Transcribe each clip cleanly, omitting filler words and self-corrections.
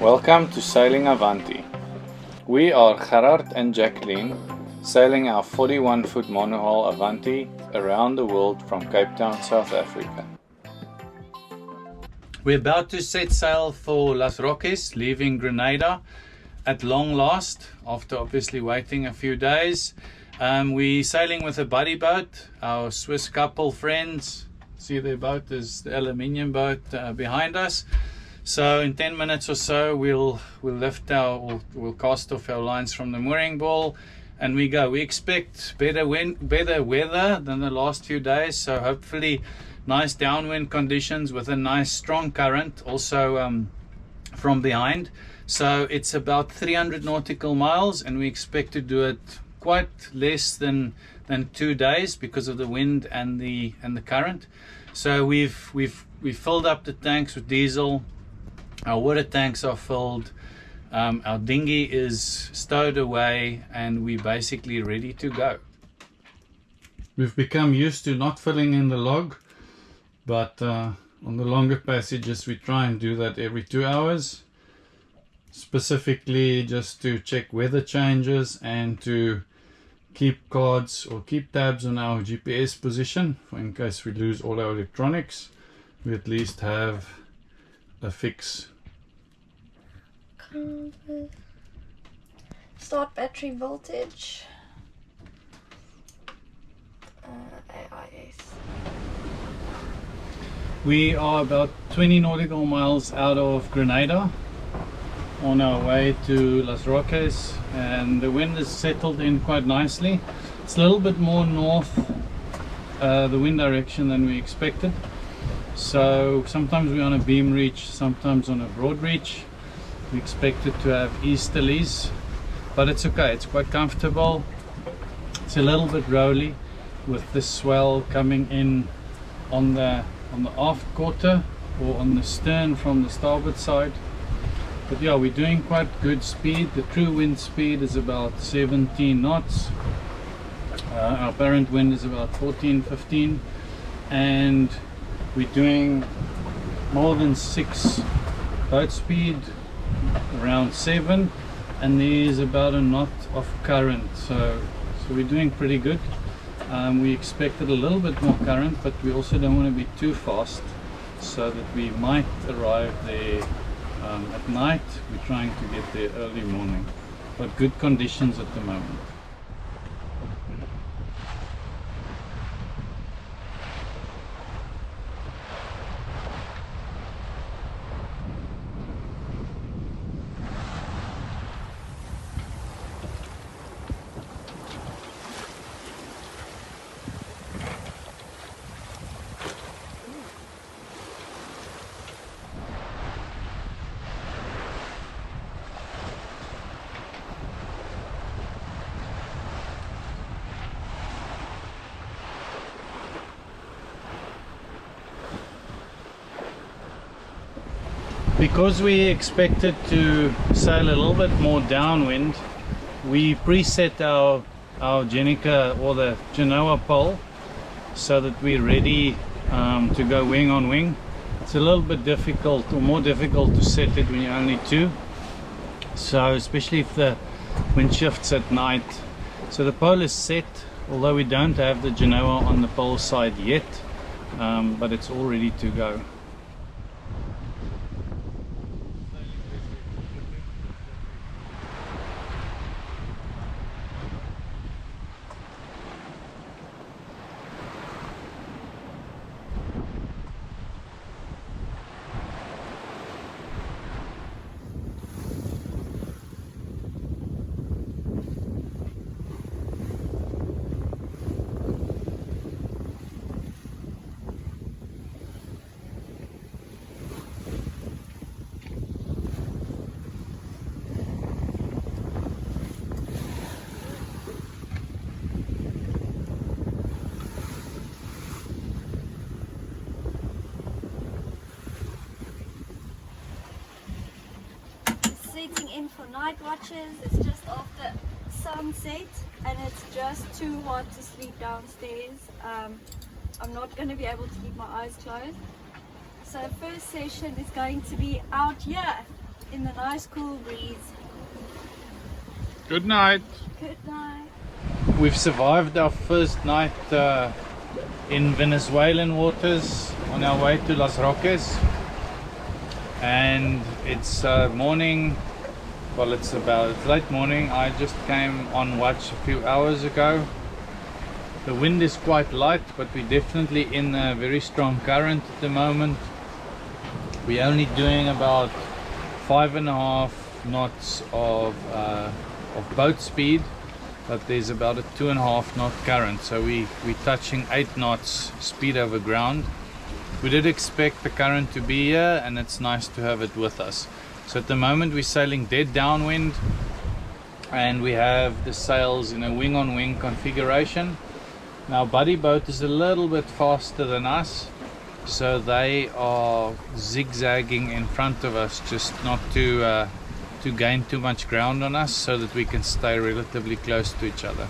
Welcome to Sailing Avanti. We are Gerard and Jacqueline, sailing our 41-foot monohull Avanti around the world from Cape Town, South Africa. We're about to set sail for Las Roques, leaving Grenada at long last, after obviously waiting a few days. We're sailing with a buddy boat, our Swiss couple friends. See their boat is the aluminium boat behind us. So in 10 minutes or so we'll cast off our lines from the mooring ball and we go. We expect better weather than the last few days, so hopefully nice downwind conditions with a nice strong current also from behind. So it's about 300 nautical miles and we expect to do it quite less than 2 days because of the wind and the current. So we've filled up the tanks with diesel. Our water tanks are filled, our dinghy is stowed away, and we're basically ready to go. We've become used to not filling in the log, but on the longer passages we try and do that every 2 hours, specifically just to check weather changes and to keep cards or keep tabs on our GPS position, for in case we lose all our electronics, we at least have a fix. Start battery voltage. AIS. We are about 20 nautical miles out of Grenada on our way to Las Roques, and the wind has settled in quite nicely. It's a little bit more north the wind direction than we expected. So sometimes we're on a beam reach, sometimes on a broad reach. We expected to have easterlies, but it's okay, it's quite comfortable. It's a little bit rolly with the swell coming in on the aft quarter or on the stern from the starboard side. But yeah, we're doing quite good speed. The true wind speed is about 17 knots. Our apparent wind is about 14-15, and we're doing more than 6 boat speed, around 7, and there's about a knot of current, so we're doing pretty good. We expected a little bit more current, but we also don't want to be too fast, so that we might arrive there at night. We're trying to get there early morning, but good conditions at the moment. Because we expected to sail a little bit more downwind, we preset our Jenica or the Genoa pole so that we're ready to go wing on wing. It's a little bit difficult, or more difficult, to set it when you're only 2. So especially if the wind shifts at night. So the pole is set, although we don't have the Genoa on the pole side yet, but it's all ready to go. Setting in for night watches. It's just after sunset and it's just too hot to sleep downstairs. I'm not going to be able to keep my eyes closed. So first session is going to be out here in the nice cool breeze. Good night. Good night. We've survived our first night in Venezuelan waters on our way to Las Roques, and it's morning. Well, it's late morning. I just came on watch a few hours ago. The wind is quite light, but we're definitely in a very strong current at the moment. We're only doing about 5.5 knots of boat speed, but there's about a 2.5 knot current, so we're touching 8 knots speed over ground. We did expect the current to be here, and it's nice to have it with us. So at the moment we're sailing dead downwind, and we have the sails in a wing-on-wing configuration. Now buddy boat is a little bit faster than us, so they are zigzagging in front of us just not to gain too much ground on us, so that we can stay relatively close to each other.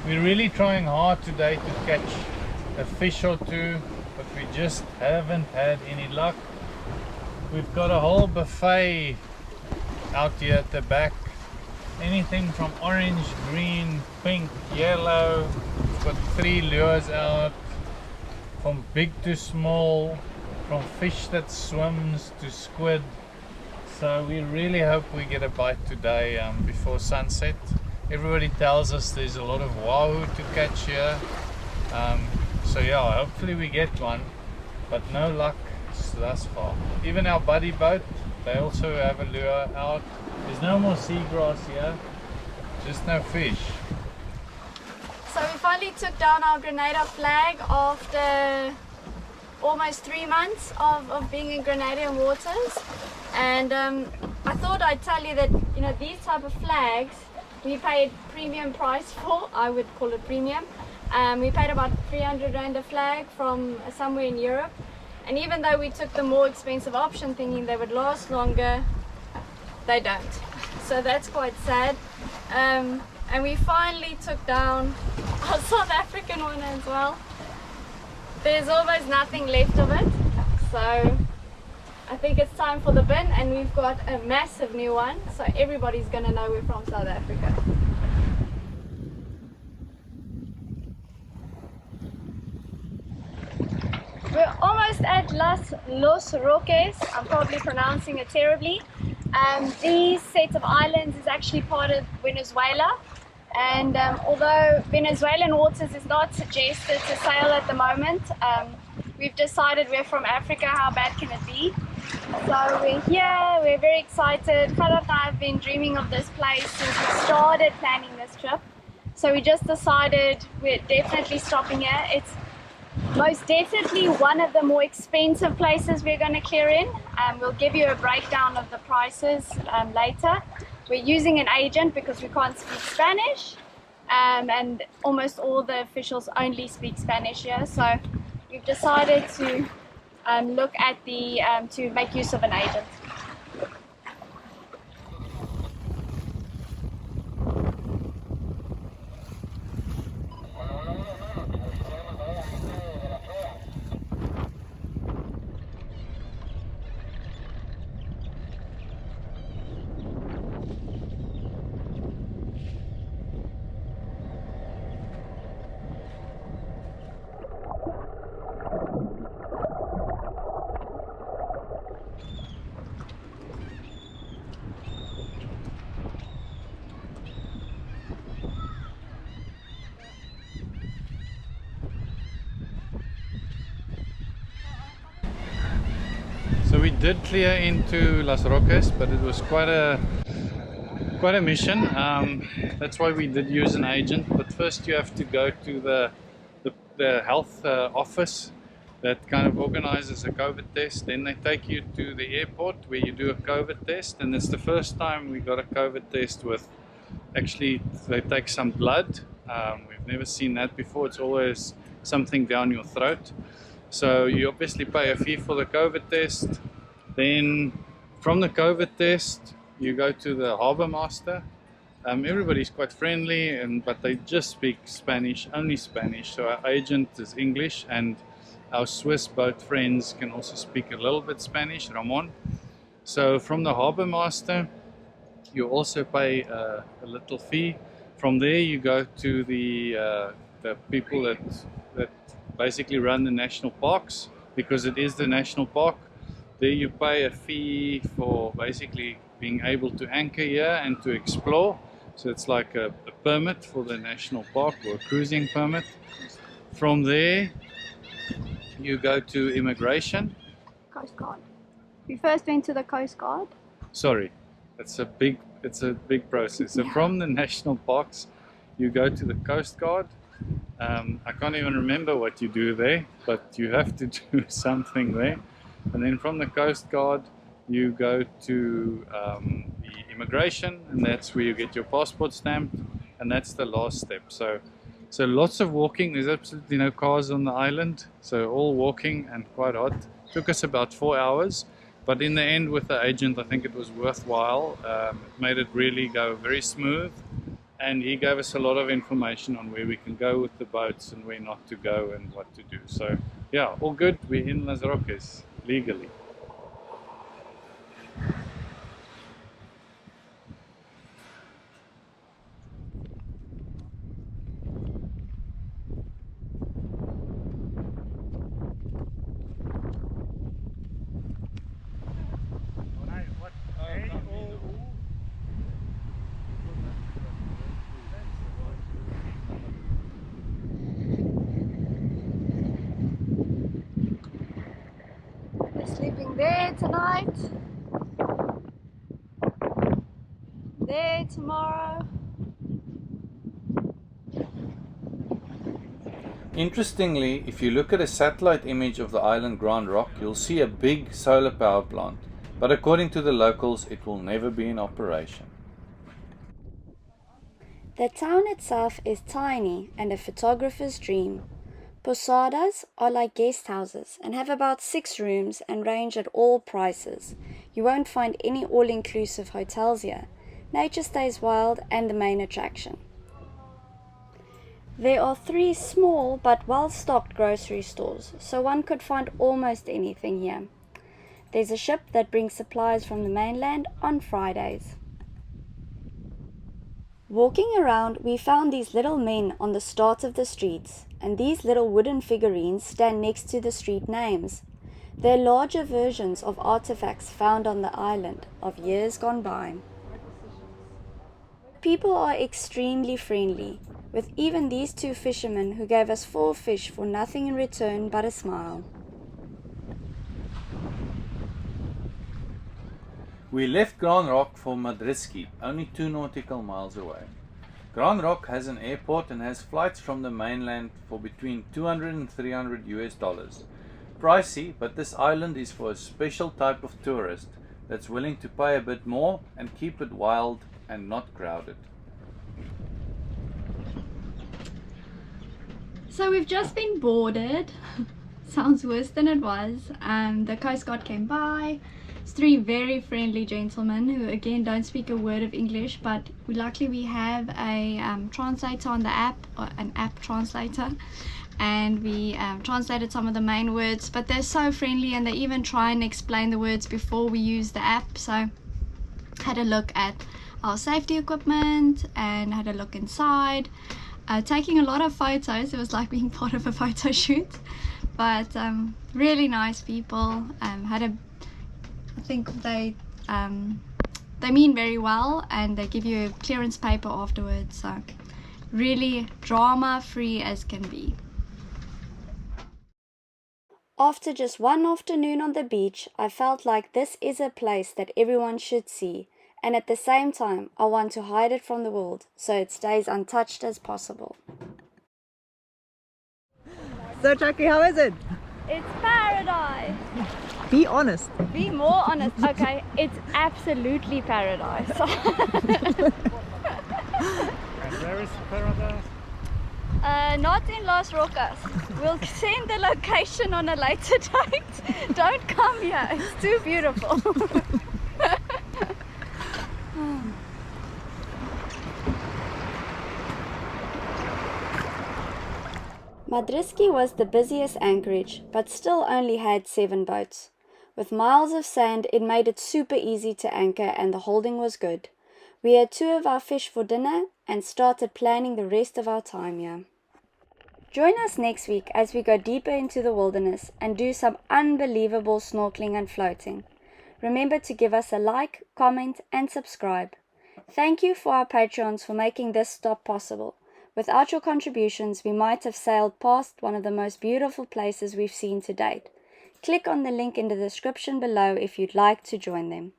We're really trying hard today to catch a fish or two, but we just haven't had any luck. We've got a whole buffet out here at the back. Anything from orange, green, pink, yellow. We've got 3 lures out, from big to small, from fish that swims to squid. So we really hope we get a bite today before sunset. Everybody tells us there's a lot of wahoo to catch here. So yeah, hopefully we get one, but no luck thus far. Even our buddy boat, they also have a lure out. There's no more seagrass here, just no fish. So we finally took down our Grenada flag after almost 3 months of being in Grenadian waters. And I thought I'd tell you that, you know, these type of flags we paid premium price for. I would call it premium. We paid about 300 Rand a flag from somewhere in Europe, and even though we took the more expensive option thinking they would last longer, they don't. So that's quite sad. And we finally took down our South African one as well. There's almost nothing left of it, so I think it's time for the bin, and we've got a massive new one, so everybody's gonna know we're from South Africa. We're almost at Los Roques. I'm probably pronouncing it terribly. These set of islands is actually part of Venezuela, and although Venezuelan waters is not suggested to sail at the moment, we've decided we're from Africa, how bad can it be? So we're here, we're very excited. Khaled and I have been dreaming of this place since we started planning this trip. So we just decided we're definitely stopping here. It's most definitely one of the more expensive places we're going to clear in. We'll give you a breakdown of the prices later. We're using an agent because we can't speak Spanish, and almost all the officials only speak Spanish here. So we've decided to look at to make use of an agent. So we did clear into Las Roques, but it was quite a mission. That's why we did use an agent. But first you have to go to the health office that kind of organizes a COVID test. Then they take you to the airport where you do a COVID test, and it's the first time we got a COVID test with actually they take some blood. We've never seen that before. It's always something down your throat. So you obviously pay a fee for the COVID test. Then from the COVID test, you go to the harbor master. Everybody's quite friendly, but they just speak Spanish, only Spanish. So our agent is English, and our Swiss boat friends can also speak a little bit Spanish, Ramon. So from the harbor master, you also pay a little fee. From there, you go to the people that basically run the national parks, because it is the national park. There you pay a fee for basically being able to anchor here and to explore. So it's like a permit for the national park, or a cruising permit. From there, you go to immigration. Coast Guard. We first went to the Coast Guard. Sorry, it's a big process. So from the national parks, you go to the Coast Guard. I can't even remember what you do there, but you have to do something there. And then from the Coast Guard, you go to the immigration, and that's where you get your passport stamped, and that's the last step. So lots of walking. There's absolutely no cars on the island, so all walking and quite hot. Took us about 4 hours, but in the end with the agent, I think it was worthwhile. It made it really go very smooth, and he gave us a lot of information on where we can go with the boats and where not to go and what to do. So yeah, all good. We're in Las Roques legally. Sleeping there tonight, there tomorrow. Interestingly, if you look at a satellite image of the island Grand Rock, you'll see a big solar power plant, but according to the locals, it will never be in operation. The town itself is tiny and a photographer's dream. Posadas are like guest houses and have about 6 rooms and range at all prices. You won't find any all-inclusive hotels here. Nature stays wild and the main attraction. There are 3 small but well-stocked grocery stores, so one could find almost anything here. There's a ship that brings supplies from the mainland on Fridays. Walking around, we found these little men on the start of the streets, and these little wooden figurines stand next to the street names. They're larger versions of artifacts found on the island of years gone by. People are extremely friendly, with even these 2 fishermen who gave us 4 fish for nothing in return but a smile. We left Grand Rock for Madridski, only 2 nautical miles away. Grand Rock has an airport and has flights from the mainland for between $200 and $300 US. Pricey, but this island is for a special type of tourist that's willing to pay a bit more and keep it wild and not crowded. So we've just been boarded. Sounds worse than it was. The Coast Guard came by. It's 3 very friendly gentlemen who again don't speak a word of English, but luckily we have a translator on the app, or an app translator, and we translated some of the main words, but they're so friendly and they even try and explain the words before we use the app. So had a look at our safety equipment and had a look inside, taking a lot of photos. It was like being part of a photo shoot, but really nice people. I think they mean very well, and they give you a clearance paper afterwards, so really drama free as can be. After just one afternoon on the beach, I felt like this is a place that everyone should see, and at the same time I want to hide it from the world so it stays untouched as possible. So Chucky, how is it? It's paradise. Be honest. Be more honest. Okay, it's absolutely paradise. And where is paradise? Not in Los Roques. We'll send the location on a later date. Don't come here, it's too beautiful. Madriski was the busiest anchorage, but still only had 7 boats. With miles of sand, it made it super easy to anchor and the holding was good. We had 2 of our fish for dinner and started planning the rest of our time here. Join us next week as we go deeper into the wilderness and do some unbelievable snorkeling and floating. Remember to give us a like, comment and subscribe. Thank you for our Patreons for making this stop possible. Without your contributions, we might have sailed past one of the most beautiful places we've seen to date. Click on the link in the description below if you'd like to join them.